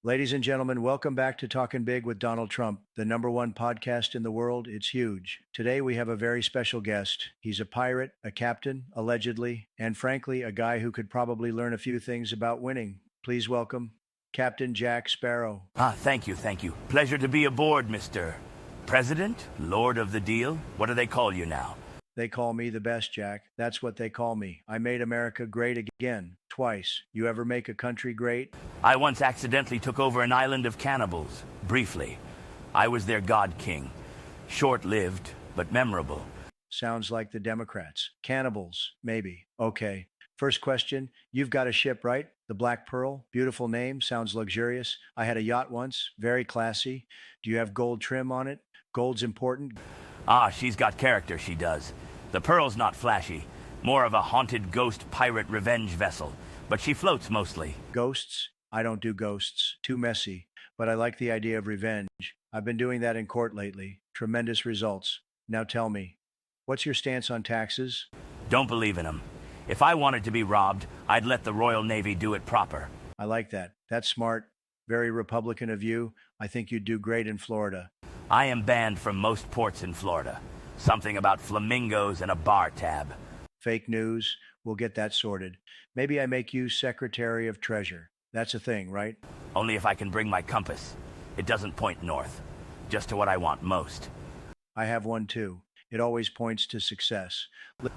Ladies and gentlemen, welcome back to Talking Big with Donald Trump, the number one podcast in the world. It's huge. Today we have a very special guest. He's a pirate, a captain, allegedly, and frankly, a guy who could probably learn a few things about winning. Please welcome Captain Jack Sparrow. Thank you, thank you. Pleasure to be aboard, Mr. President, Lord of the Deal. What do they call you now? They call me the best, Jack. That's what they call me. I made America great again, twice. You ever make a country great? I once accidentally took over an island of cannibals, briefly. I was their god king. Short-lived, but memorable. Sounds like the Democrats. Cannibals, maybe. Okay. First question, you've got a ship, right? The Black Pearl, beautiful name, sounds luxurious. I had a yacht once, very classy. Do you have gold trim on it? Gold's important. She's got character, she does. The Pearl's not flashy, more of a haunted ghost pirate revenge vessel, but she floats mostly. Ghosts? I don't do ghosts. Too messy. But I like the idea of revenge. I've been doing that in court lately. Tremendous results. Now tell me, what's your stance on taxes? Don't believe in them. If I wanted to be robbed, I'd let the Royal Navy do it proper. I like that. That's smart. Very Republican of you. I think you'd do great in Florida. I am banned from most ports in Florida. Something about flamingos and a bar tab. Fake news. We'll get that sorted. Maybe I make you Secretary of Treasure. That's a thing, right? Only if I can bring my compass. It doesn't point north, just to what I want most. I have one too. It always points to success.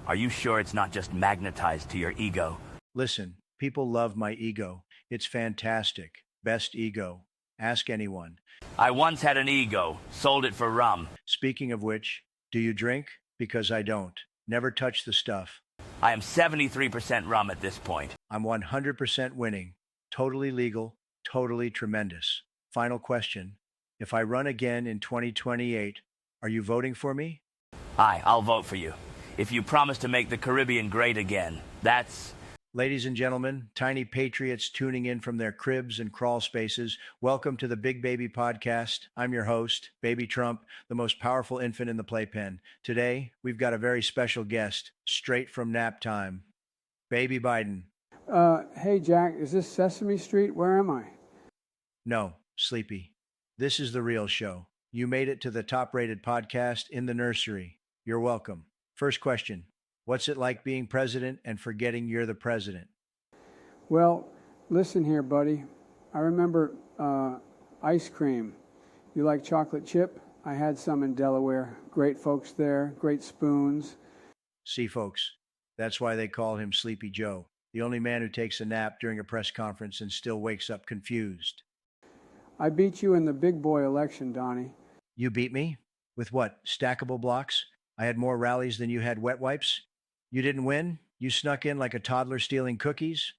Are you sure it's not just magnetized to your ego? Listen, people love my ego. It's fantastic. Best ego. Ask anyone. I once had an ego, sold it for rum. Speaking of which, do you drink? Because I don't. Never touch the stuff. I am 73% rum at this point. I'm 100% winning. Totally legal, totally tremendous. Final question. If I run again in 2028, are you voting for me? Aye, I'll vote for you. If you promise to make the Caribbean great again, that's... Ladies and gentlemen, tiny patriots tuning in from their cribs and crawl spaces, welcome to the Big Baby Podcast. I'm your host, Baby Trump, the most powerful infant in the playpen. Today, we've got a very special guest, straight from nap time, Baby Biden. Hey, Jack, is this Sesame Street? Where am I? No, Sleepy. This is the real show. You made it to the top-rated podcast in the nursery. You're welcome. First question. What's it like being president and forgetting you're the president? Well, listen here, buddy. I remember ice cream. You like chocolate chip? I had some in Delaware. Great folks there, great spoons. See, folks, that's why they call him Sleepy Joe, the only man who takes a nap during a press conference and still wakes up confused. I beat you in the big boy election, Donnie. You beat me? With what, stackable blocks? I had more rallies than you had wet wipes? You didn't win? You snuck in like a toddler stealing cookies?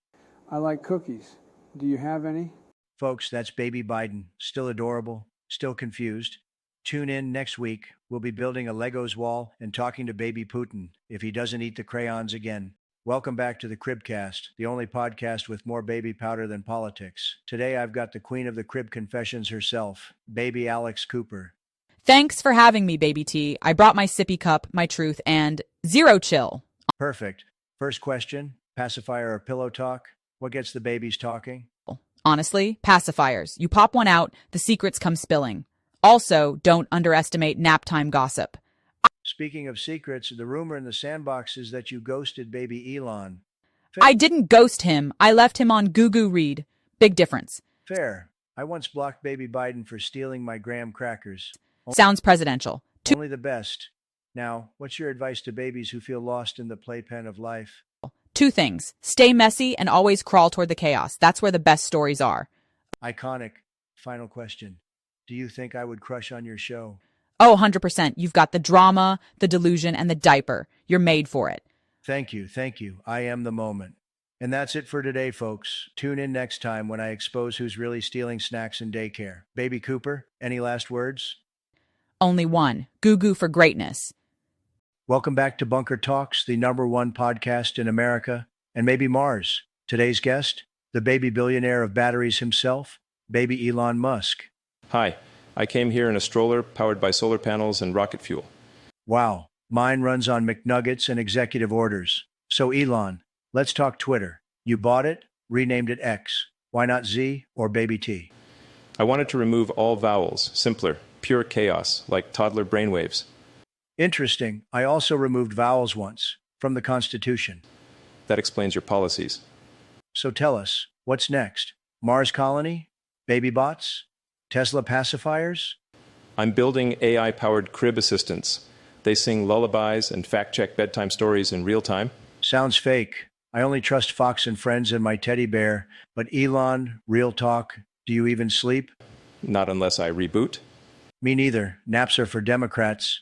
I like cookies. Do you have any? Folks, that's Baby Biden. Still adorable, still confused. Tune in next week. We'll be building a Legos wall and talking to Baby Putin if he doesn't eat the crayons again. Welcome back to the Cribcast, the only podcast with more baby powder than politics. Today I've got the queen of the crib confessions herself, Baby Alex Cooper. Thanks for having me, Baby T. I brought my sippy cup, my truth, and zero chill. Perfect. First question, pacifier or pillow talk? What gets the babies talking? Honestly, pacifiers. You pop one out, the secrets come spilling. Also, don't underestimate nap time gossip. Speaking of secrets, the rumor in the Sandbox is that you ghosted baby Elon. I didn't ghost him. I left him on Goo Read. Big difference. Fair. I once blocked Baby Biden for stealing my graham crackers. Sounds presidential. Only the best. Now, what's your advice to babies who feel lost in the playpen of life? Two things. Stay messy and always crawl toward the chaos. That's where the best stories are. Iconic. Final question. Do you think I would crush on your show? Oh, 100%. You've got the drama, the delusion, and the diaper. You're made for it. Thank you. Thank you. I am the moment. And that's it for today, folks. Tune in next time when I expose who's really stealing snacks in daycare. Baby Cooper, any last words? Only one. Goo for greatness. Welcome back to Bunker Talks, the number one podcast in America and maybe Mars. Today's guest, the baby billionaire of batteries himself, baby Elon Musk. Hi, I came here in a stroller powered by solar panels and rocket fuel. Wow, mine runs on McNuggets and executive orders. So Elon, let's talk Twitter. You bought it, renamed it X. Why not Z or Baby T? I wanted to remove all vowels, simpler, pure chaos, like toddler brainwaves. Interesting. I also removed vowels once from the Constitution. That explains your policies. So tell us, what's next? Mars colony? Baby bots? Tesla pacifiers? I'm building AI-powered crib assistants. They sing lullabies and fact-check bedtime stories in real time. Sounds fake. I only trust Fox and Friends and my teddy bear. But Elon, real talk, do you even sleep? Not unless I reboot. Me neither. Naps are for Democrats.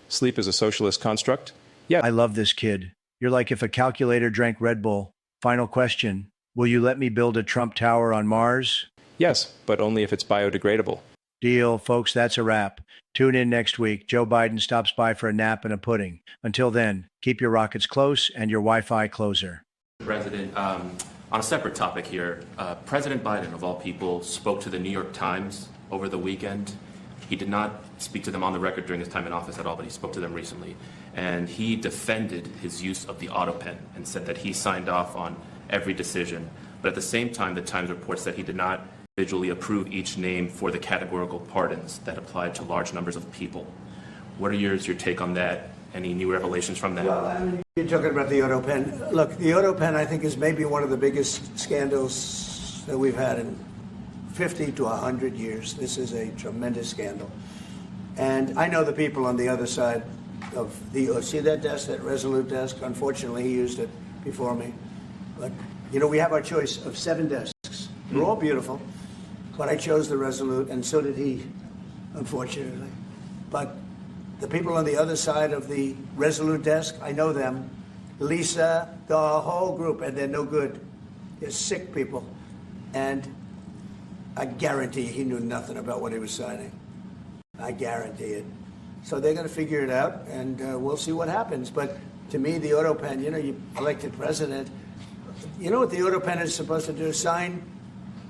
Sleep is a socialist construct? Yeah. I love this kid. You're like if a calculator drank Red Bull. Final question. Will you let me build a Trump Tower on Mars? Yes, but only if it's biodegradable. Deal, folks, that's a wrap. Tune in next week. Joe Biden stops by for a nap and a pudding. Until then, keep your rockets close and your Wi-Fi closer. President, on a separate topic here, President Biden, of all people, spoke to the New York Times over the weekend. He did not speak to them on the record during his time in office at all, but he spoke to them recently. And he defended his use of the auto pen and said that he signed off on every decision. But at the same time, the Times reports that he did not individually approve each name for the categorical pardons that applied to large numbers of people. What are your take on that? Any new revelations from that? Well, I mean, you're talking about the auto pen. Look, the auto pen, I think, is maybe one of the biggest scandals that we've had in 50 to 100 years. This is a tremendous scandal. And I know the people on the other side of the, see that desk, that Resolute desk? Unfortunately, he used it before me. But, you know, we have our choice of 7 desks. They're all beautiful. But I chose the Resolute, and so did he, unfortunately. But the people on the other side of the Resolute desk, I know them. Lisa, the whole group, and they're no good. They're sick people. And I guarantee he knew nothing about what he was signing. I guarantee it. So they're going to figure it out, and we'll see what happens. But to me, the auto pen, you know, you elected president. You know what the auto pen is supposed to do? Sign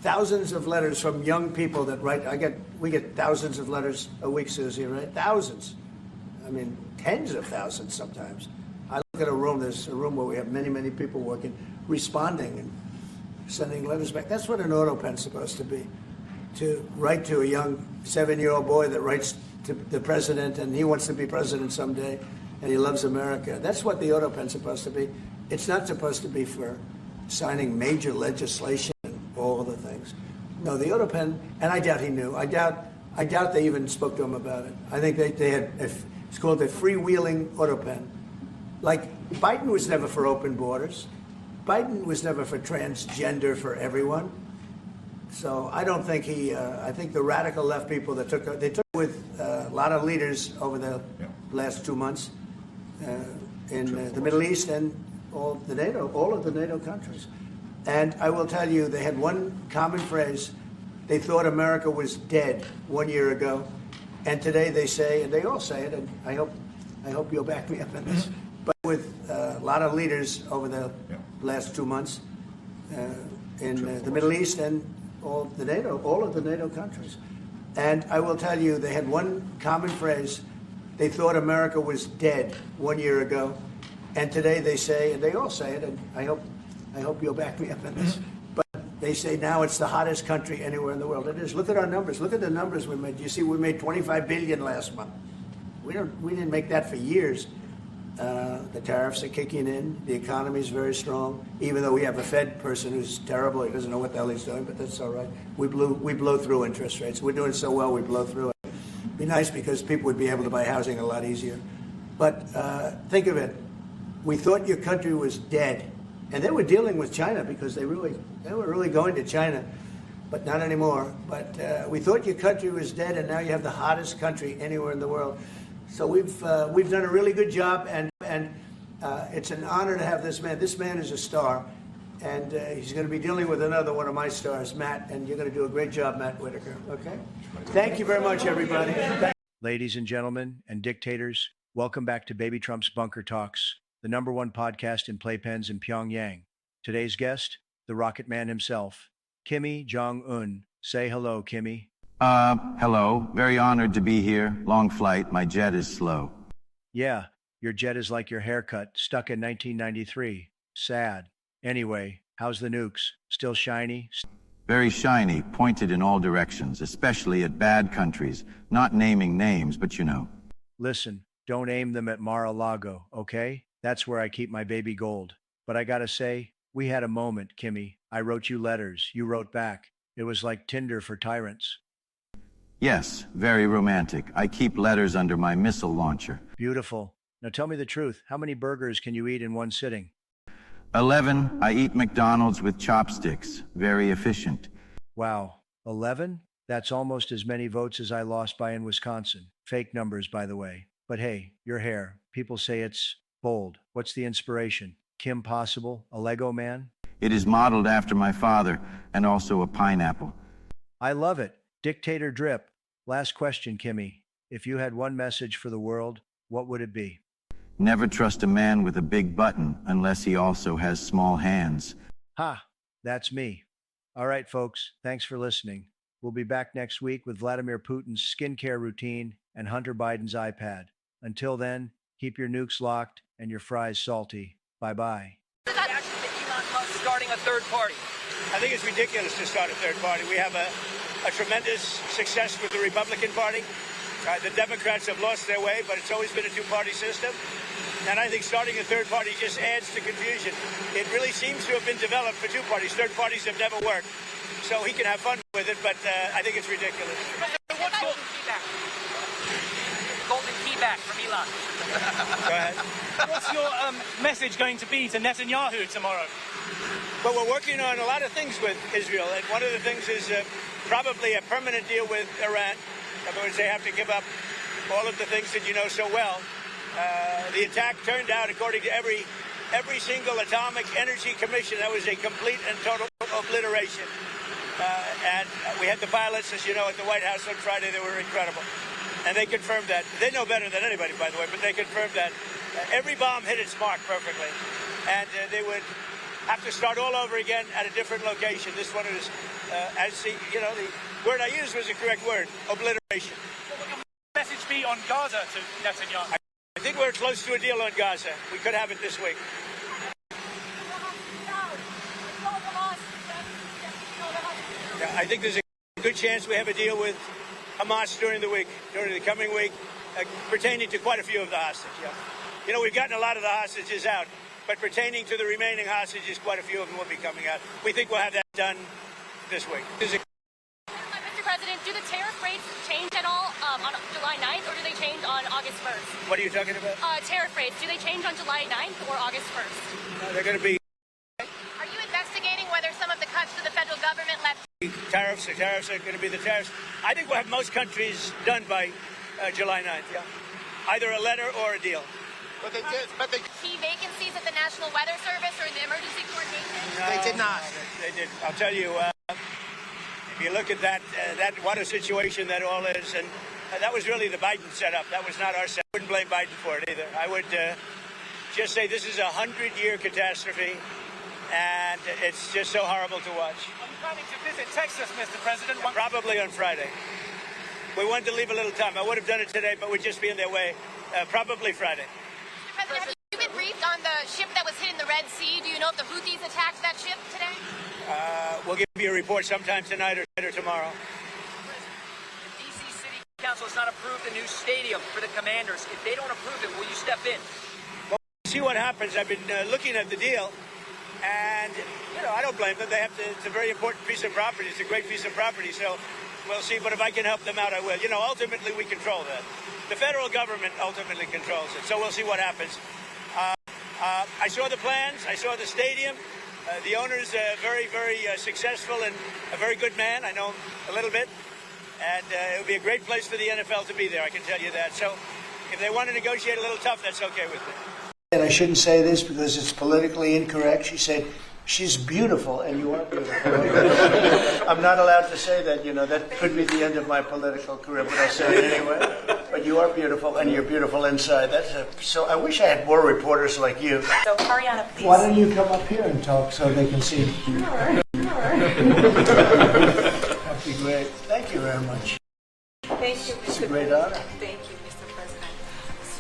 thousands of letters from young people that write. We get thousands of letters a week, Susie, right? Thousands. I mean, tens of thousands sometimes. I look at a room, there's a room where we have many, many people working, responding and sending letters back. That's what an auto pen's supposed to be. To write to a young 7-year-old boy that writes to the president and he wants to be president someday and he loves America. That's what the auto pen's supposed to be. It's not supposed to be for signing major legislation and all of the things. No, the auto pen, and I doubt he knew. I doubt they even spoke to him about it. I think they had, it's called a freewheeling auto pen. Like, Biden was never for open borders. Biden was never for transgender for everyone. So I don't think I think the radical left people that took with a lot of leaders over the last 2 months in the Middle East and all of the NATO countries. And I will tell you, they had one common phrase. They thought America was dead 1 year ago. And today they say, and they all say it, and I hope you'll back me up in this, but with a lot of leaders over the last 2 months in the Middle East and all of the NATO countries. And I will tell you, they had one common phrase. They thought America was dead 1 year ago. And today they say, and they all say it, and I hope you'll back me up in this, but they say now it's the hottest country anywhere in the world. It is. Look at our numbers. Look at the numbers we made. You see, we made $25 billion last month. We didn't make that for years. The tariffs are kicking in. The economy is very strong. Even though we have a Fed person who's terrible, he doesn't know what the hell he's doing, but that's all right. We blow through interest rates. We're doing so well, we blow through it. It'd be nice because people would be able to buy housing a lot easier. But think of it. We thought your country was dead, and they were dealing with China because they were really going to China, but not anymore. But we thought your country was dead, and now you have the hottest country anywhere in the world. So we've done a really good job, and it's an honor to have this man. This man is a star, and he's going to be dealing with another one of my stars, Matt, and you're going to do a great job, Matt Whitaker. Okay? Thank you very much, everybody. Ladies and gentlemen and dictators, welcome back to Baby Trump's Bunker Talks, the #1 podcast in playpens in Pyongyang. Today's guest, the Rocket Man himself, Kim Jong Un. Say hello, Kimmy. Hello. Very honored to be here. Long flight. My jet is slow. Yeah, your jet is like your haircut, stuck in 1993. Sad. Anyway, how's the nukes? Still shiny? Very shiny, pointed in all directions, especially at bad countries. Not naming names, but you know. Listen, don't aim them at Mar-a-Lago, okay? That's where I keep my baby gold. But I gotta say, we had a moment, Kimmy. I wrote you letters, you wrote back. It was like Tinder for tyrants. Yes, very romantic. I keep letters under my missile launcher. Beautiful. Now tell me the truth. How many burgers can you eat in one sitting? 11, I eat McDonald's with chopsticks. Very efficient. Wow. 11? That's almost as many votes as I lost by in Wisconsin. Fake numbers, by the way. But hey, your hair. People say it's bold. What's the inspiration? Kim Possible? A Lego man? It is modeled after my father, and also a pineapple. I love it. Dictator drip. Last question, Kimmy. If you had one message for the world, what would it be? Never trust a man with a big button unless he also has small hands. Ha! That's me. All right, folks. Thanks for listening. We'll be back next week with Vladimir Putin's skincare routine and Hunter Biden's iPad. Until then, keep your nukes locked and your fries salty. Bye-bye. Starting a third party. I think it's ridiculous to start a third party. We have a tremendous success with the Republican Party. The Democrats have lost their way, but it's always been a two-party system. And I think starting a third party just adds to confusion. It really seems to have been developed for two parties. Third parties have never worked. So he can have fun with it, but I think it's ridiculous. What's your golden key back from Elon? Go ahead. What's your message going to be to Netanyahu tomorrow? Well, we're working on a lot of things with Israel, and one of the things is probably a permanent deal with Iran. In other words, they have to give up all of the things that you know so well. The attack turned out, according to every single atomic energy commission, that was a complete and total obliteration. And we had the pilots, as you know, at the White House on Friday. They were incredible. And they confirmed that. They know better than anybody, by the way, but they confirmed that. Every bomb hit its mark perfectly. And they would have to start all over again at a different location. This one is, the word I used was the correct word, obliteration. What will your message be on Gaza to Netanyahu? I think we're close to a deal on Gaza. We could have it this week. Yeah, I think there's a good chance we have a deal with Hamas during the coming week, pertaining to quite a few of the hostages. Yeah. You know, we've gotten a lot of the hostages out, but pertaining to the remaining hostages, quite a few of them will be coming out. We think we'll have that done this week. Mr. President, do the tariff rates change at all on July 9th, or do they change on August 1st? What are you talking about? Tariff rates, do they change on July 9th or August 1st? They're going to be... Are you investigating whether some of the cuts to the federal government left... Tariffs are going to be the tariffs. I think we'll have most countries done by July 9th, yeah. Either a letter or a deal. But they key vacancies at the National Weather Service or in the emergency coordination? No, they did not. They did. I'll tell you, if you look at that what a situation that all is, and that was really the Biden setup. That was not our setup. I wouldn't blame Biden for it either. I would just say this is a 100-year catastrophe, and it's just so horrible to watch. Are you planning to visit Texas, Mr. President? Probably on Friday. We wanted to leave a little time. I would have done it today, but we'd just be in their way. Probably Friday. Mr. President, have you been briefed on the ship that was hit in the Red Sea? Do you know if the Houthis attacked that ship today? We'll give you a report sometime tonight or tomorrow. The D.C. City Council has not approved a new stadium for the Commanders. If they don't approve it, will you step in? Well, we'll see what happens. I've been looking at the deal, and I don't blame them. It's a very important piece of property. It's a great piece of property, so we'll see. But if I can help them out, I will. Ultimately we control that. The federal government ultimately controls it, so we'll see what happens. I saw the plans. I saw the stadium. The owner's very, very successful and a very good man. I know him a little bit. And it would be a great place for the NFL to be there, I can tell you that. So if they want to negotiate a little tough, that's okay with me. And I shouldn't say this because it's politically incorrect. She said, she's beautiful, and you are beautiful. I'm not allowed to say that, that could be the end of my political career, but I'll say it anyway. But you are beautiful, and you're beautiful inside. So I wish I had more reporters like you. So Ariana, please. Why don't you come up here and talk so they can see? Sure. That'd be great. Thank you very much. Thank you, Mr. It's a great honor. Thank you, Mr. President.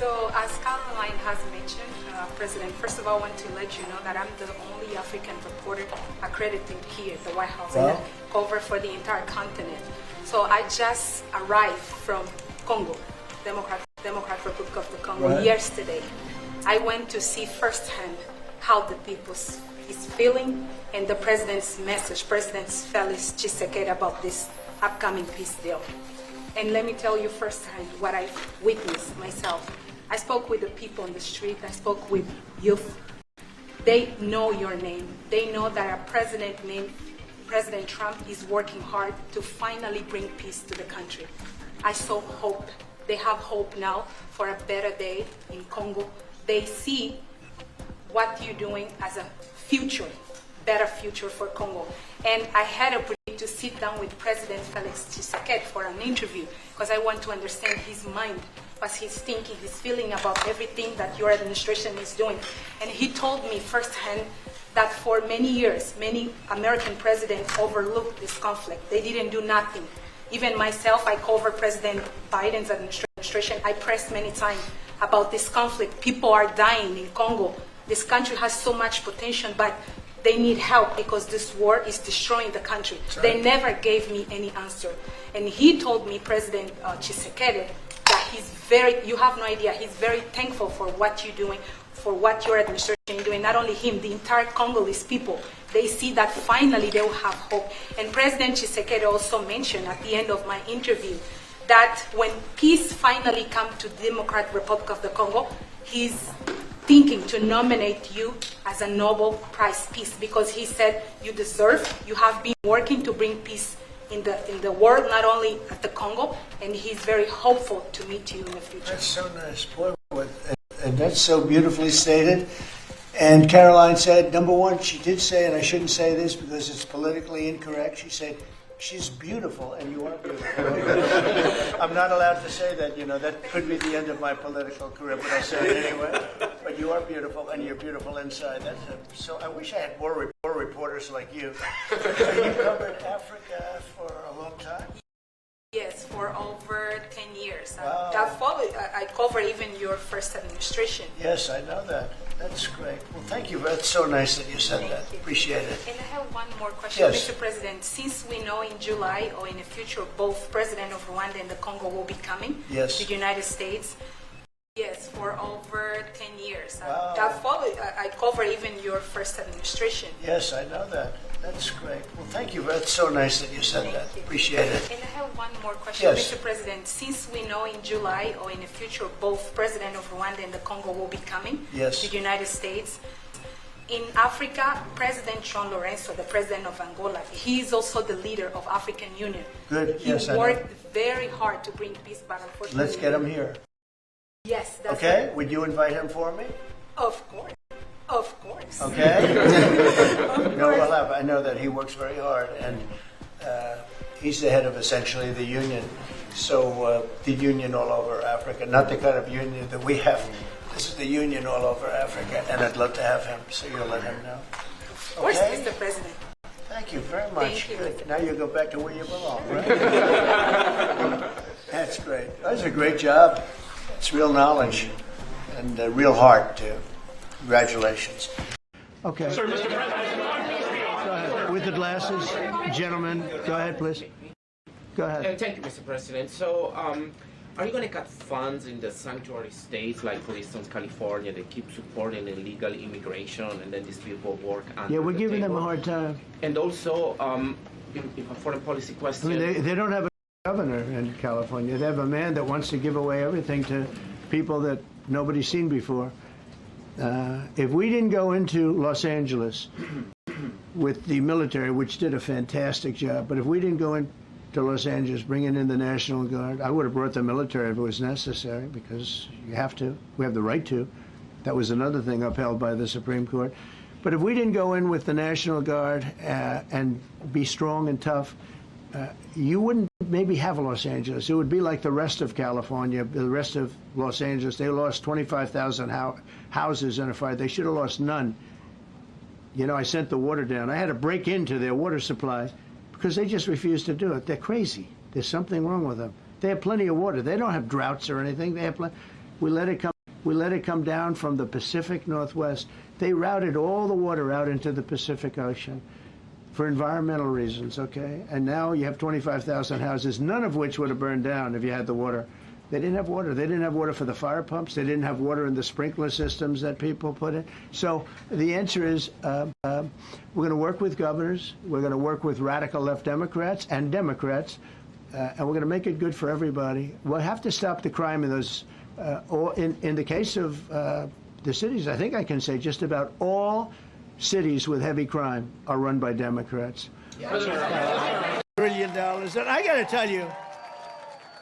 So, as Caroline has mentioned, President, first of all, I want to let you know that I'm the only African reporter accredited here at the White House and I cover for the entire continent. So I just arrived from Congo, Democratic Republic of the Congo, yesterday. I went to see firsthand how the people is feeling and the president's message, President Felix Tshisekedi, about this upcoming peace deal. And let me tell you firsthand what I witnessed myself. I spoke with the people on the street. I spoke with youth. They know your name. They know that a president named President Trump is working hard to finally bring peace to the country. I saw hope. They have hope now for a better day in Congo. They see what you're doing as a future, better future for Congo. And I had a opportunity to sit down with President Felix Tshisekedi for an interview because I want to understand his mind, what he's thinking, his feeling about everything that your administration is doing. And he told me firsthand that for many years, many American presidents overlooked this conflict. They didn't do nothing. Even myself, I covered President Biden's administration. I pressed many times about this conflict. People are dying in Congo. This country has so much potential, but they need help because this war is destroying the country. Right. They never gave me any answer. And he told me, President Tshisekedi, that you have no idea, he's very thankful for what you're doing, for what your administration is doing. Not only him, the entire Congolese people. They see that finally they will have hope. And President Tshisekedi also mentioned at the end of my interview that when peace finally comes to the Democratic Republic of the Congo, he's thinking to nominate you as a Nobel Prize Peace because he said you deserve, you have been working to bring peace in the world, not only at the Congo, and he's very hopeful to meet you in the future. That's so nice. Boy, and that's so beautifully stated. And Caroline said, number one, she did say, and I shouldn't say this because it's politically incorrect, she said, she's beautiful, and you are beautiful. I'm not allowed to say that, that could be the end of my political career, but I'll say it anyway. But you are beautiful, and you're beautiful inside. So I wish I had more reporters like you. You covered Africa for a long time? Yes, for over 10 years. Wow. I covered even your first administration. Yes, I know that. That's great. Well, thank you. That's so nice that you said that. Appreciate it. And I have one more question, yes. Mr. President. Since we know in July or in the future both President of Rwanda and the Congo will be coming to the United States, yes, for over 10 years. Wow. I covered even your first administration. Yes, I know that. That's great. Well, thank you. That's so nice that you said that. Appreciate it. And I have one more question, yes. Mr. President. Since we know in July or in the future both President of Rwanda and the Congo will be coming to the United States, in Africa, President John Lorenzo, the president of Angola, he is also the leader of African Union. Good. He worked very hard to bring peace, but unfortunately... Let's get him here. Yes, that's okay. Right. Would you invite him for me? Of course. Of course. Okay. No, well, I know that he works very hard, and he's the head of essentially the union. So the union all over Africa, not the kind of union that we have. This is the union all over Africa, and I'd love to have him. So you'll let him know. Of course, okay? Mr. President. Thank you very much. Thank you. Good. Now you go back to where you belong, right? That's great. That's a great job. It's real knowledge and real heart, too. Congratulations. Okay. Sir, Mr. President. Go ahead. With the glasses, gentlemen. Go ahead, please. Go ahead. Thank you, Mr. President. So, are you going to cut funds in the sanctuary states, like, for instance, California? They keep supporting illegal immigration, and then these people work under Yeah, we're the giving table. them a hard time. And also, if a foreign policy question... I mean, they don't have a governor in California. They have a man that wants to give away everything to people that nobody's seen before. If we didn't go into Los Angeles with the military, which did a fantastic job, but if we didn't go into Los Angeles bringing in the National Guard, I would have brought the military if it was necessary, because you have to. We have the right to. That was another thing upheld by the Supreme Court. But if we didn't go in with the National Guard and be strong and tough, you wouldn't maybe have Los Angeles. It would be like the rest of California, the rest of Los Angeles. They lost 25,000 houses in a fire. They should have lost none. You know, I sent the water down. I had to break into their water supply because they just refused to do it. They're crazy. There's something wrong with them. They have plenty of water. They don't have droughts or anything. They have we let it come We let it come down from the Pacific Northwest. They routed all the water out into the Pacific Ocean for environmental reasons, okay? And now you have 25,000 houses, none of which would have burned down if you had the water. They didn't have water. They didn't have water for the fire pumps. They didn't have water in the sprinkler systems that people put in. So the answer is we're going to work with governors. We're going to work with radical left Democrats and Democrats, and we're going to make it good for everybody. We'll have to stop the crime in those. In the case of the cities, I think I can say just about all cities with heavy crime are run by Democrats. $1 trillion. And I got to tell you,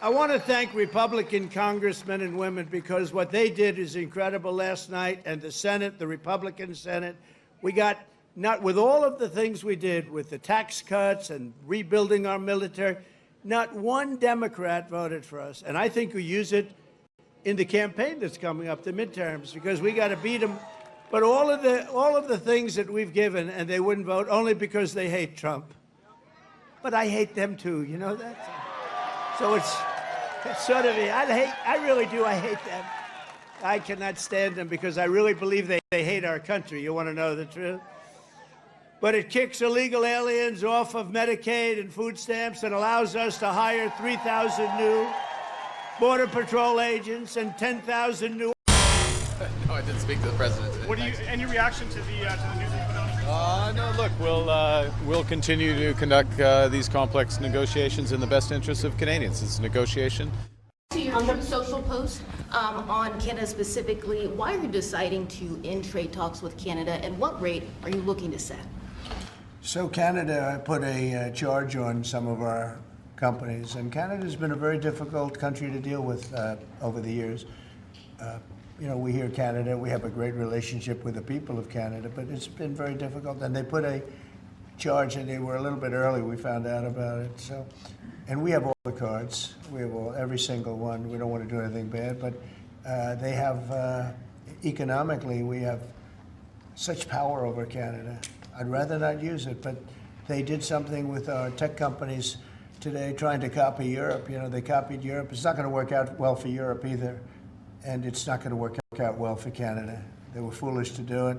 I want to thank Republican congressmen and women because what they did is incredible last night. And the Senate, the Republican Senate, we got, not with all of the things we did with the tax cuts and rebuilding our military, not one Democrat voted for us. And I think we use it in the campaign that's coming up, the midterms, because we got to beat them. But all of the things that we've given, and they wouldn't vote only because they hate Trump. But I hate them too, you know that? So it's sort of, I really do, I hate them. I cannot stand them because I really believe they hate our country. You want to know the truth? But it kicks illegal aliens off of Medicaid and food stamps and allows us to hire 3,000 new Border Patrol agents and 10,000 new. No, I didn't speak to the president today. What do you? Any reaction to the news you put on? No, look, we'll continue to conduct these complex negotiations in the best interest of Canadians. It's a negotiation. To your Truth Social post on Canada specifically, why are you deciding to end trade talks with Canada, and what rate are you looking to set? So Canada put a charge on some of our companies, and Canada's been a very difficult country to deal with over the years. You know, we hear Canada, we have a great relationship with the people of Canada, but it's been very difficult. And they put a charge, and they were a little bit early, we found out about it. So, and we have all the cards. We have every single one. We don't want to do anything bad, but they have, economically, we have such power over Canada. I'd rather not use it, but they did something with our tech companies today trying to copy Europe. You know, they copied Europe. It's not going to work out well for Europe either. And it's not going to work out well for Canada. They were foolish to do it.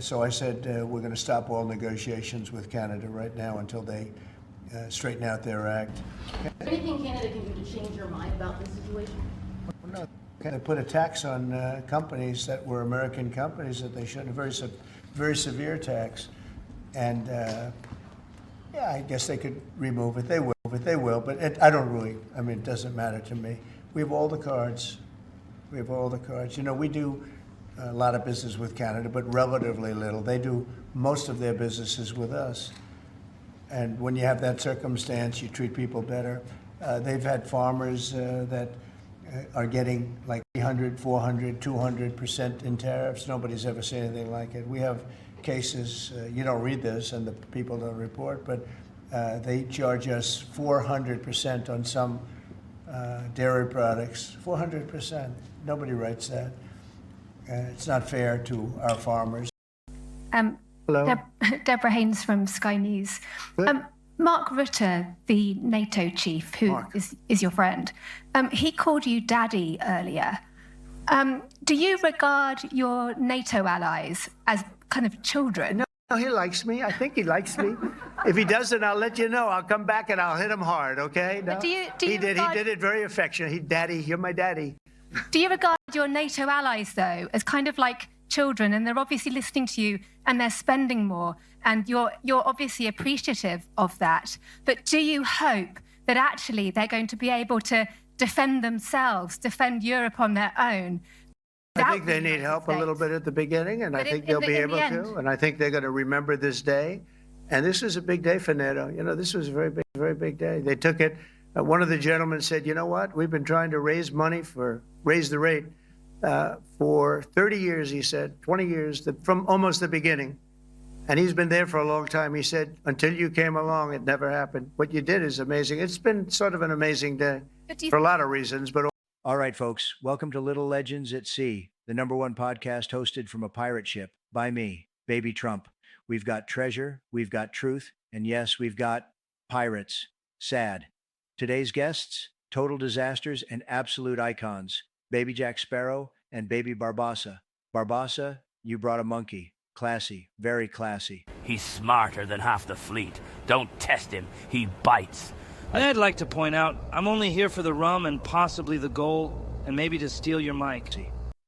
So I said, we're going to stop all negotiations with Canada right now until they straighten out their act. Is there anything Canada can do to change your mind about this situation? No. They put a tax on companies that were American companies that they shouldn't, a very severe tax. And yeah, I guess they could remove it. They will, but I don't really, I mean, it doesn't matter to me. We have all the cards. We have all the cards. You know, we do a lot of business with Canada, but relatively little. They do most of their businesses with us. And when you have that circumstance, you treat people better. They've had farmers that are getting like 300, 400, 200% in tariffs. Nobody's ever seen anything like it. We have cases, you don't read this and the people don't report, but they charge us 400% on some dairy products, 400%. Nobody writes that. It's not fair to our farmers. Hello. Deborah Haynes from Sky News. Mark Rutte, the NATO chief, who is your friend, he called you daddy earlier. Do you regard your NATO allies as kind of children? No, he likes me. I think he likes me. If he doesn't, I'll let you know. I'll come back and I'll hit him hard, okay? No? He did it very affectionately. Daddy, you're my daddy. Do you regard your NATO allies, though, as kind of like children, and they're obviously listening to you and they're spending more, and you're obviously appreciative of that, but do you hope that actually they're going to be able to defend themselves, defend Europe on their own? I think they need help a little bit at the beginning, and I think they'll be able to, and I think they're going to remember this day. And this is a big day for NATO. You know, this was a very big day. They took it. One of the gentlemen said, you know what? We've been trying to raise the rate for 30 years, he said, 20 years, from almost the beginning. And he's been there for a long time. He said, until you came along, it never happened. What you did is amazing. It's been sort of an amazing day for a lot of reasons. But all right, folks, welcome to Little Legends at Sea, the #1 podcast hosted from a pirate ship by me, Baby Trump. We've got treasure, we've got truth, and yes, we've got pirates. Sad. Today's guests, total disasters and absolute icons, Baby Jack Sparrow and baby Barbarossa. Barbarossa, you brought a monkey. Classy, very classy. He's smarter than half the fleet. Don't test him. He bites. I'd like to point out, I'm only here for the rum and possibly the gold, and maybe to steal your mic.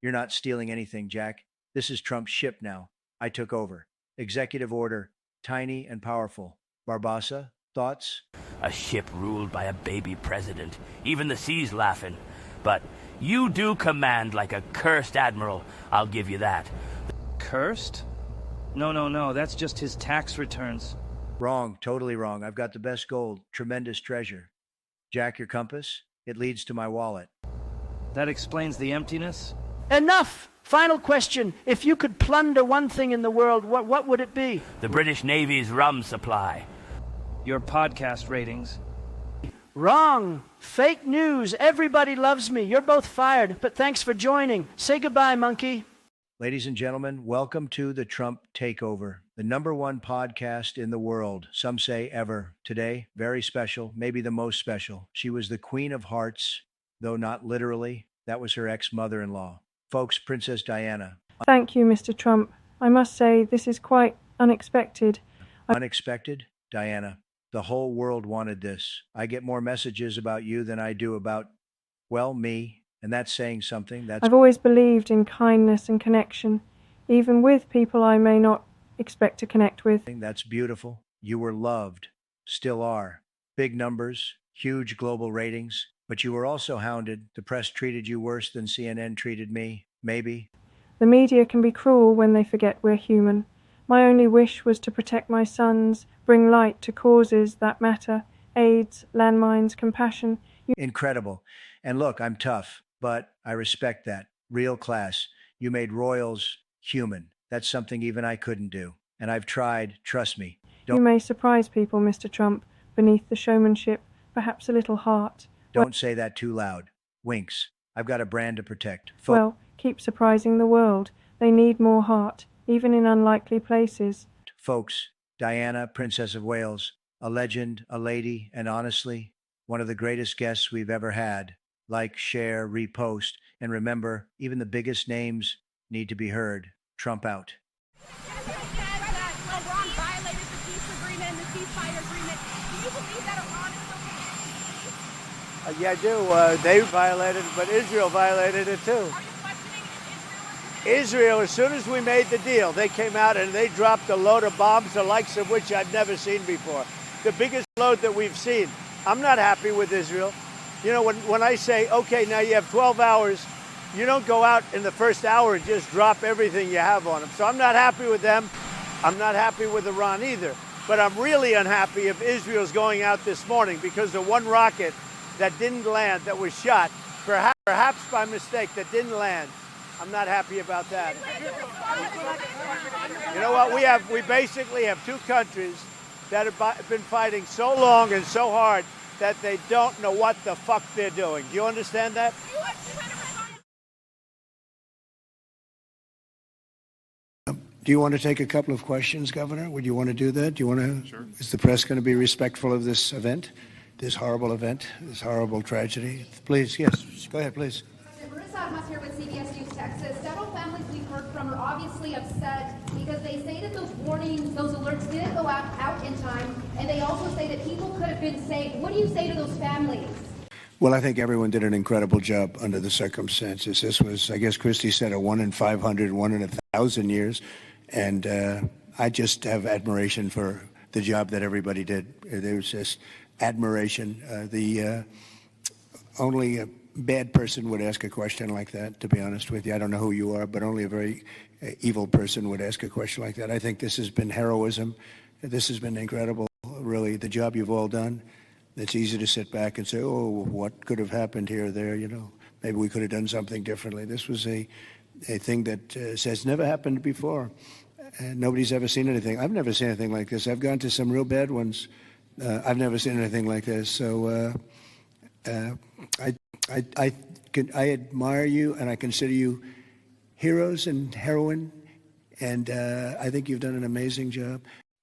You're not stealing anything, Jack. This is Trump's ship now. I took over. Executive order, tiny and powerful. Barbarossa, thoughts? A ship ruled by a baby president. Even the sea's laughing. But you do command like a cursed admiral. I'll give you that. Cursed? No. That's just his tax returns. Wrong, totally wrong. I've got the best gold, tremendous treasure. Jack, your compass? It leads to my wallet. That explains the emptiness? Enough! Final question. If you could plunder one thing in the world, what would it be? The British Navy's rum supply. Your podcast ratings. Wrong. Fake news. Everybody loves me. You're both fired, but thanks for joining. Say goodbye, monkey. Ladies and gentlemen, welcome to the Trump Takeover, the #1 podcast in the world, some say ever. Today, very special, maybe the most special. She was the Queen of Hearts, though not literally. That was her ex-mother-in-law. Folks, Princess Diana. Thank you, Mr. Trump. I must say, this is quite unexpected. Unexpected? Diana, the whole world wanted this. I get more messages about you than I do about, well, me. And that's saying something. I've always believed in kindness and connection, even with people I may not expect to connect with. That's beautiful. You were loved, still are. Big numbers, huge global ratings, but you were also hounded. The press treated you worse than CNN treated me, maybe. The media can be cruel when they forget we're human. My only wish was to protect my sons, bring light to causes that matter, AIDS, landmines, compassion. Incredible. And look, I'm tough. But I respect that. Real class. You made royals human. That's something even I couldn't do. And I've tried, trust me. You may surprise people, Mr. Trump, beneath the showmanship, perhaps a little heart. Don't say that too loud. Winks. I've got a brand to protect. Well, keep surprising the world. They need more heart, even in unlikely places. Folks, Diana, Princess of Wales, a legend, a lady, and honestly, one of the greatest guests we've ever had. Like, share, repost, and remember, even the biggest names need to be heard. Trump out. Iran violated the peace agreement and the ceasefire agreement. Do you believe that Iran is Yeah, I do. They violated it, but Israel violated it too. Are you questioning Israel, as soon as we made the deal, they came out and they dropped a load of bombs, the likes of which I've never seen before. The biggest load that we've seen. I'm not happy with Israel. You know, when I say, okay, now you have 12 hours, you don't go out in the first hour and just drop everything you have on them. So I'm not happy with them. I'm not happy with Iran either. But I'm really unhappy if Israel's going out this morning because of one rocket that didn't land, that was shot, perhaps by mistake, that didn't land. I'm not happy about that. You know what? We basically have two countries that have been fighting so long and so hard that they don't know what the fuck they're doing. Do you understand that? Do you want to take a couple of questions, Governor? Would you want to do that? Do you want to? Sure. Is the press going to be respectful of this event, this horrible event, this horrible tragedy? Please, yes. Go ahead, please. Marissa Haas here with CBS News Texas. Several families we've heard from are obviously upset because they say that those warnings, those alerts didn't go out in time, and they also say that people could have been saved. What do you say to those families? Well, I think everyone did an incredible job under the circumstances. This was, I guess Christie said, a 1 in 500, 1 in 1,000 years. And I just have admiration for the job that everybody did. There was just admiration. Only a bad person would ask a question like that, to be honest with you. I don't know who you are, but only a very evil person would ask a question like that. I think this has been heroism. This has been incredible, really, the job you've all done. It's easy to sit back and say, oh, what could have happened here or there, you know. Maybe we could have done something differently. This was a thing that has never happened before. Nobody's ever seen anything. I've never seen anything like this. I've gone to some real bad ones. I've never seen anything like this. So I admire you, and I consider you heroes and heroine, and I think you've done an amazing job.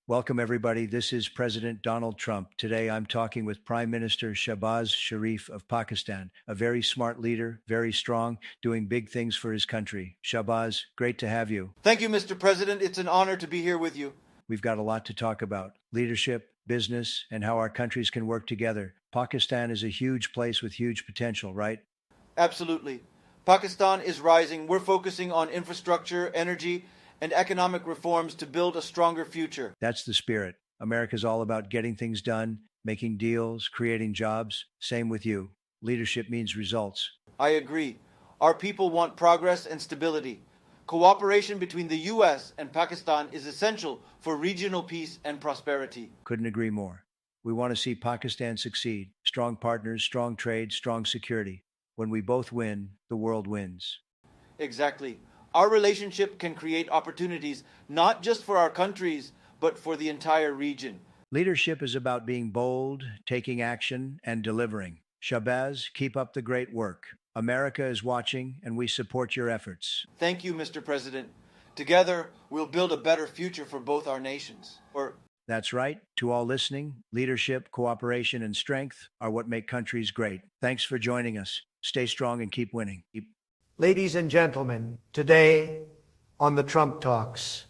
Welcome, everybody. This is President Donald Trump. Today, I'm talking with Prime Minister Shahbaz Sharif of Pakistan, a very smart leader, very strong, doing big things for his country. Shahbaz, great to have you. Thank you, Mr. President. It's an honor to be here with you. We've got a lot to talk about: leadership, business, and how our countries can work together. Pakistan is a huge place with huge potential, right? Absolutely. Pakistan is rising. We're focusing on infrastructure, energy, and economic reforms to build a stronger future. That's the spirit. America's all about getting things done, making deals, creating jobs. Same with you. Leadership means results. I agree. Our people want progress and stability. Cooperation between the U.S. and Pakistan is essential for regional peace and prosperity. Couldn't agree more. We want to see Pakistan succeed. Strong partners, strong trade, strong security. When we both win, the world wins. Exactly. Our relationship can create opportunities not just for our countries, but for the entire region. Leadership is about being bold, taking action, and delivering. Shahbaz, keep up the great work. America is watching, and we support your efforts. Thank you, Mr. President. Together, we'll build a better future for both our nations. That's right. To all listening, leadership, cooperation, and strength are what make countries great. Thanks for joining us. Stay strong and keep winning. Ladies and gentlemen, today on the Trump Talks,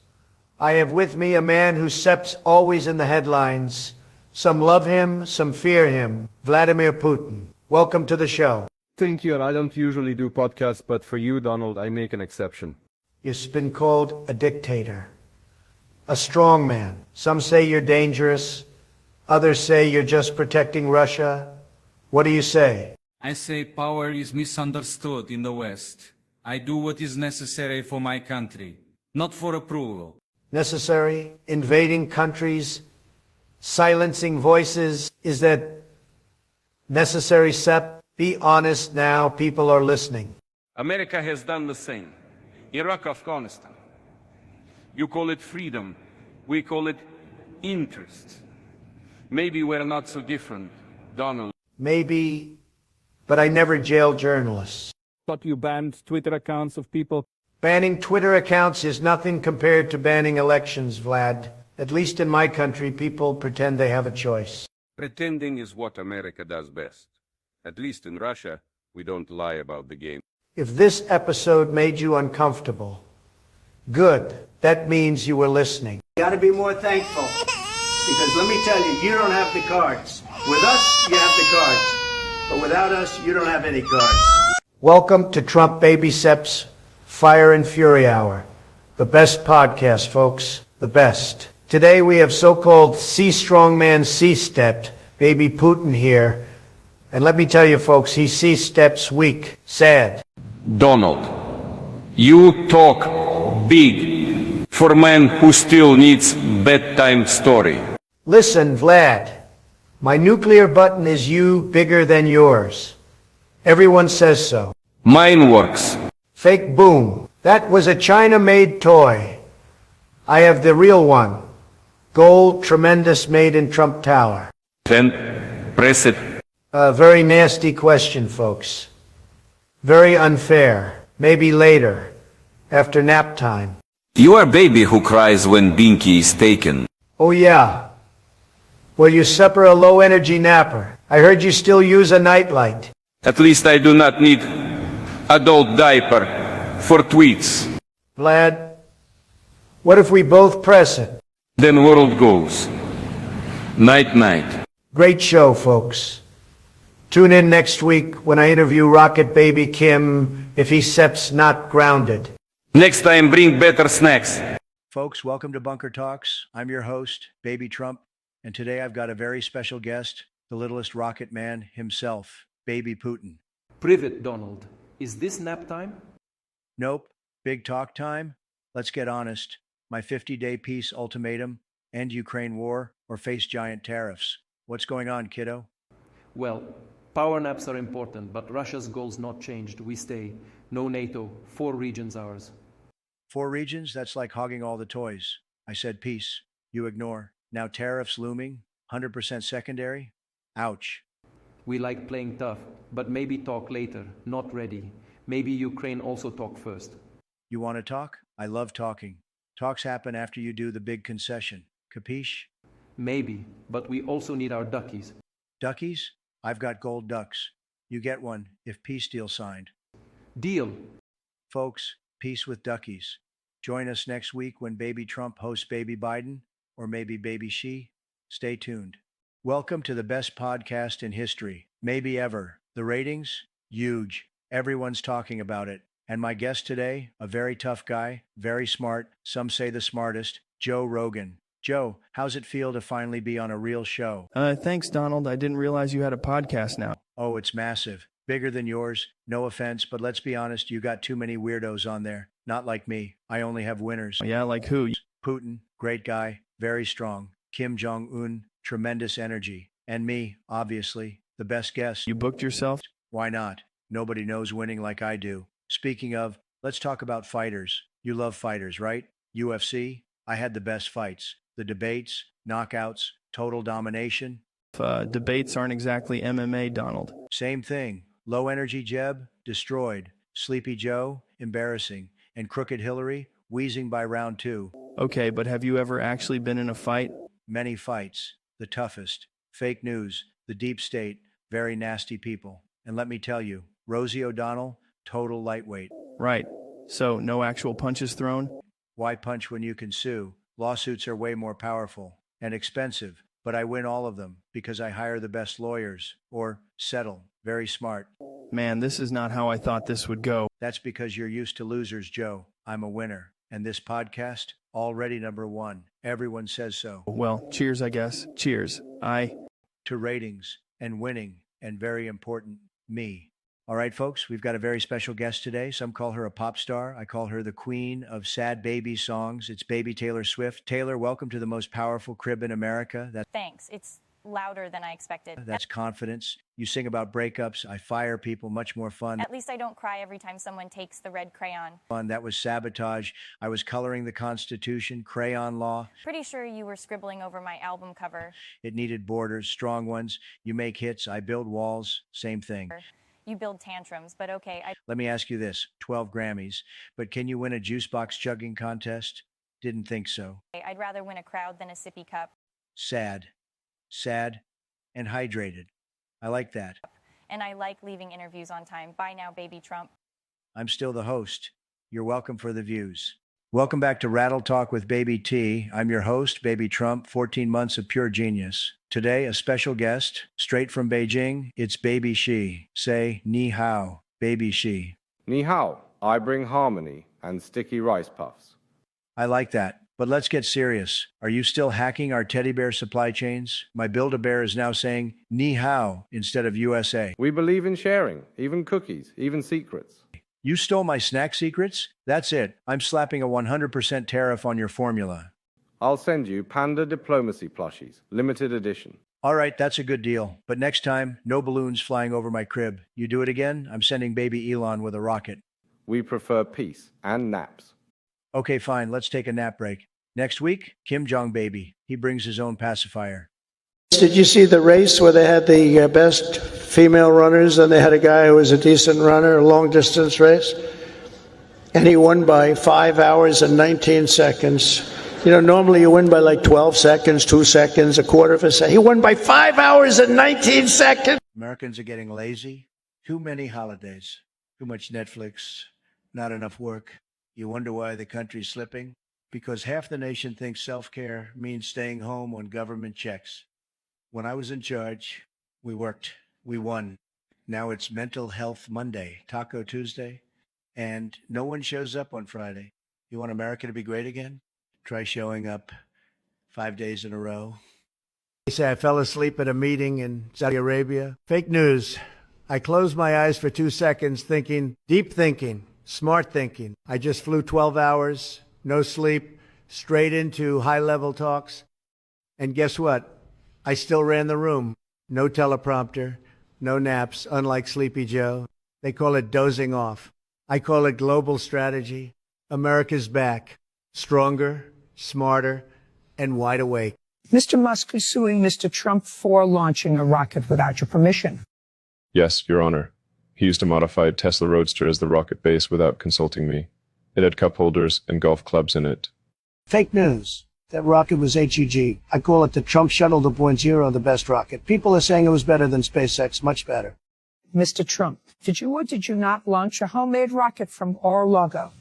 I have with me a man who steps always in the headlines. Some love him, some fear him. Vladimir Putin. Welcome to the show. Thank you, and I don't usually do podcasts, but for you, Donald, I make an exception. You've been called a dictator, a strong man. Some say you're dangerous. Others say you're just protecting Russia. What do you say? I say power is misunderstood in the West. I do what is necessary for my country, not for approval. Necessary? Invading countries? Silencing voices? Is that necessary, Sep? Be honest now, people are listening. America has done the same. Iraq, Afghanistan. You call it freedom. We call it interest. Maybe we're not so different, Donald. Maybe, but I never jailed journalists. But you banned Twitter accounts of people. Banning Twitter accounts is nothing compared to banning elections, Vlad. At least in my country, people pretend they have a choice. Pretending is what America does best. At least in Russia, we don't lie about the game. If this episode made you uncomfortable, good. That means you were listening. You gotta be more thankful. Because let me tell you, you don't have the cards. With us, you have the cards. But without us, you don't have any cards. Welcome to Trump Baby Sep's Fire and Fury Hour. The best podcast, folks. The best. Today we have so-called C-strongman C-stepped, Baby Putin here. And let me tell you, folks, he C-steps weak, sad. Donald, you talk big for man who still needs bedtime story. Listen, Vlad, my nuclear button is you bigger than yours. Everyone says so. Mine works. Fake boom. That was a China-made toy. I have the real one. Gold, tremendous, made in Trump Tower. Then press it. A very nasty question, folks. Very unfair. Maybe later, after nap time. You are baby who cries when Binky is taken. Oh yeah. Well, you supper a low-energy napper. I heard you still use a nightlight. At least I do not need adult diaper for tweets. Vlad, what if we both press it? Then world goes. Night night. Great show, folks. Tune in next week when I interview Rocket Baby Kim if he steps not grounded. Next time, bring better snacks. Folks, welcome to Bunker Talks. I'm your host, Baby Trump, and today I've got a very special guest, the littlest rocket man himself, Baby Putin. Privet, Donald. Is this nap time? Nope. Big talk time? Let's get honest. My 50-day peace ultimatum, end Ukraine war, or face giant tariffs. What's going on, kiddo? Well, power naps are important, but Russia's goals not changed. We stay. No NATO. 4 regions ours. 4 regions? That's like hogging all the toys. I said peace. You ignore. Now tariffs looming? 100% secondary? Ouch. We like playing tough, but maybe talk later. Not ready. Maybe Ukraine also talk first. You want to talk? I love talking. Talks happen after you do the big concession. Capiche? Maybe, but we also need our duckies. Duckies? I've got gold ducks. You get one if peace deal signed. Deal. Folks, peace with duckies. Join us next week when Baby Trump hosts Baby Biden, or maybe Baby Xi. Stay tuned. Welcome to the best podcast in history, maybe ever. The ratings? Huge. Everyone's talking about it. And my guest today, a very tough guy, very smart, some say the smartest, Joe Rogan. Joe, how's it feel to finally be on a real show? Thanks, Donald. I didn't realize you had a podcast now. Oh, it's massive. Bigger than yours. No offense, but let's be honest, you got too many weirdos on there. Not like me. I only have winners. Yeah, like who? Putin, great guy, very strong. Kim Jong Un, tremendous energy. And me, obviously, the best guest. You booked yourself? Why not? Nobody knows winning like I do. Speaking of, let's talk about fighters. You love fighters, right? UFC? I had the best fights. The debates, knockouts, total domination. Debates aren't exactly MMA, Donald. Same thing. Low energy Jeb, destroyed. Sleepy Joe, embarrassing. And Crooked Hillary, wheezing by round 2. Okay, but have you ever actually been in a fight? Many fights. The toughest. Fake news. The deep state. Very nasty people. And let me tell you, Rosie O'Donnell, total lightweight. Right. So, no actual punches thrown? Why punch when you can sue? Lawsuits are way more powerful and expensive, but I win all of them because I hire the best lawyers or settle. Very smart. Man, this is not how I thought this would go. That's because you're used to losers, Joe. I'm a winner. And this podcast, already #1. Everyone says so. Well, cheers, I guess. Cheers. To ratings and winning and very important, me. All right, folks, we've got a very special guest today. Some call her a pop star. I call her the queen of sad baby songs. It's baby Taylor Swift. Taylor, welcome to the most powerful crib in America. Thanks. It's louder than I expected. That's confidence. You sing about breakups. I fire people. Much more fun. At least I don't cry every time someone takes the red crayon. That was sabotage. I was coloring the Constitution, crayon law. Pretty sure you were scribbling over my album cover. It needed borders, strong ones. You make hits. I build walls. Same thing. You build tantrums, but okay. Let me ask you this, 12 Grammys, but can you win a juice box chugging contest? Didn't think so. I'd rather win a crowd than a sippy cup. Sad, and hydrated. I like that. And I like leaving interviews on time. Bye now, baby Trump. I'm still the host. You're welcome for the views. Welcome back to Rattle Talk with Baby T. I'm your host, Baby Trump, 14 months of pure genius. Today, a special guest, straight from Beijing, it's Baby Xi. Say, ni hao, Baby Xi. Ni hao, I bring harmony and sticky rice puffs. I like that, but let's get serious. Are you still hacking our teddy bear supply chains? My Build-A-Bear is now saying ni hao instead of USA. We believe in sharing, even cookies, even secrets. You stole my snack secrets? That's it. I'm slapping a 100% tariff on your formula. I'll send you Panda Diplomacy plushies, limited edition. All right, that's a good deal. But next time, no balloons flying over my crib. You do it again, I'm sending baby Elon with a rocket. We prefer peace and naps. Okay, fine. Let's take a nap break. Next week, Kim Jong baby. He brings his own pacifier. Did you see the race where they had the best female runners and they had a guy who was a decent runner, a long distance race? And he won by 5 hours and 19 seconds. You know, normally you win by like 12 seconds, 2 seconds, a quarter of a second. He won by 5 hours and 19 seconds. Americans are getting lazy. Too many holidays. Too much Netflix. Not enough work. You wonder why the country's slipping? Because half the nation thinks self-care means staying home on government checks. When I was in charge, we worked. We won. Now it's Mental Health Monday, Taco Tuesday, and no one shows up on Friday. You want America to be great again? Try showing up 5 days in a row. They say I fell asleep at a meeting in Saudi Arabia. Fake news. I closed my eyes for 2 seconds thinking, deep thinking, smart thinking. I just flew 12 hours, no sleep, straight into high-level talks. And guess what? I still ran the room. No teleprompter, no naps, unlike Sleepy Joe. They call it dozing off. I call it global strategy. America's back. Stronger, smarter, and wide awake. Mr. Musk is suing Mr. Trump for launching a rocket without your permission. Yes, Your Honor. He used a modified Tesla Roadster as the rocket base without consulting me. It had cup holders and golf clubs in it. Fake news. That rocket was HEG. I call it the Trump Shuttle 2.0, the best rocket. People are saying it was better than SpaceX, much better. Mr. Trump, did you or did you not launch a homemade rocket from our logo?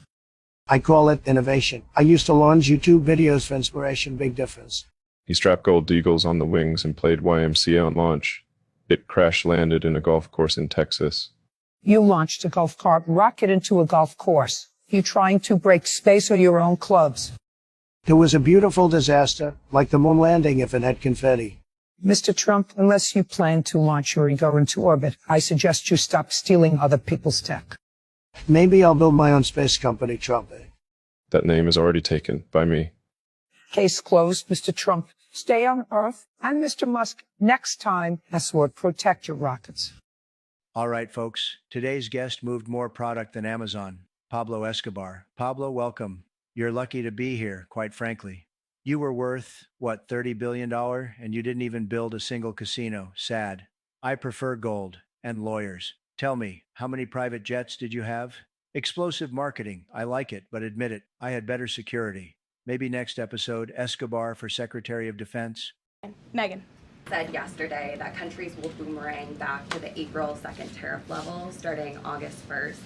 I call it innovation. I used to launch YouTube videos for inspiration, big difference. He strapped gold eagles on the wings and played YMCA on launch. It crash-landed in a golf course in Texas. You launched a golf cart rocket into a golf course. You trying to break space or your own clubs? There was a beautiful disaster, like the moon landing if it had confetti. Mr. Trump, unless you plan to launch or go into orbit, I suggest you stop stealing other people's tech. Maybe I'll build my own space company, Trump. That name is already taken by me. Case closed, Mr. Trump. Stay on Earth. And Mr. Musk, next time, S-word, protect your rockets. All right, folks. Today's guest moved more product than Amazon. Pablo Escobar. Pablo, welcome. You're lucky to be here, quite frankly. You were worth, what, $30 billion, and you didn't even build a single casino. Sad. I prefer gold and lawyers. Tell me, how many private jets did you have? Explosive marketing. I like it, but admit it, I had better security. Maybe next episode, Escobar for Secretary of Defense. Megan said yesterday that countries will boomerang back to the April 2nd tariff level starting August 1st.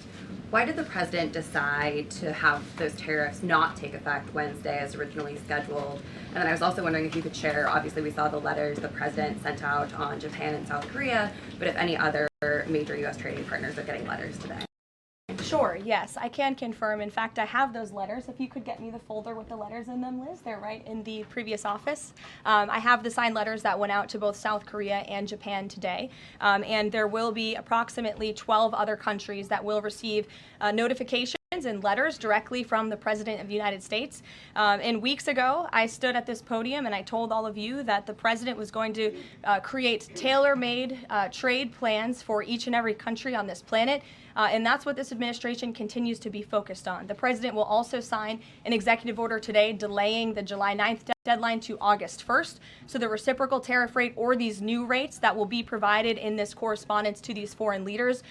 Why did the president decide to have those tariffs not take effect Wednesday as originally scheduled? And then I was also wondering if you could share, obviously we saw the letters the president sent out on Japan and South Korea, but if any other major U.S. trading partners are getting letters today. Sure, yes, I can confirm. In fact, I have those letters. If you could get me the folder with the letters in them, Liz, they're right in the previous office. I have the signed letters that went out to both South Korea and Japan today. And there will be approximately 12 other countries that will receive notifications and letters directly from the President of the United States. And weeks ago, I stood at this podium and I told all of you that the President was going to create tailor-made trade plans for each and every country on this planet. And that's what this administration continues to be focused on. The President will also sign an executive order today delaying the July 9th deadline to August 1st. So the reciprocal tariff rate or these new rates that will be provided in this correspondence to these foreign leaders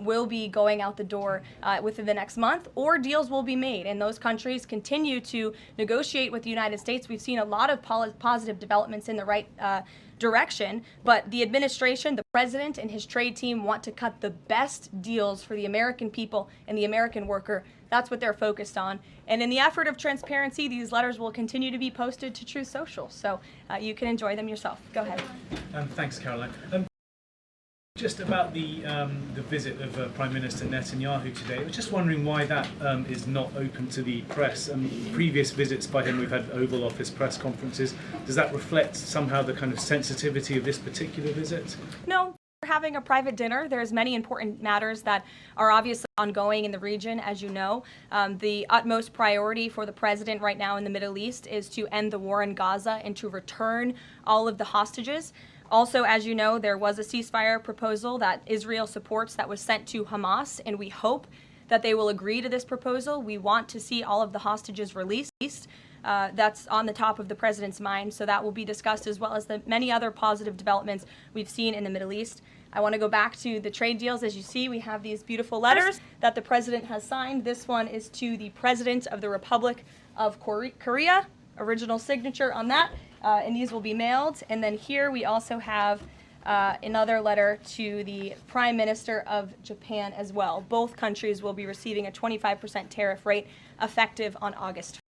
will be going out the door within the next month, or deals will be made. And those countries continue to negotiate with the United States. We've seen a lot of positive developments in the right direction, but the administration, the president and his trade team want to cut the best deals for the American people and the American worker. That's what they're focused on. And in the effort of transparency, these letters will continue to be posted to Truth Social, so you can enjoy them yourself. Go ahead. Thanks, Caroline. Just about the visit of Prime Minister Netanyahu today, I was just wondering why that is not open to the press. Previous visits by him, we've had Oval Office press conferences. Does that reflect somehow the kind of sensitivity of this particular visit? No. We're having a private dinner. There's many important matters that are obviously ongoing in the region, as you know. The utmost priority for the president right now in the Middle East is to end the war in Gaza and to return all of the hostages. Also, as you know, there was a ceasefire proposal that Israel supports that was sent to Hamas, and we hope that they will agree to this proposal. We want to see all of the hostages released. That's on the top of the president's mind, so that will be discussed, as well as the many other positive developments we've seen in the Middle East. I want to go back to the trade deals. As you see, we have these beautiful letters that the president has signed. This one is to the President of the Republic of Korea, original signature on that, and these will be mailed. And then here we also have another letter to the Prime Minister of Japan as well. Both countries will be receiving a 25% tariff rate effective on August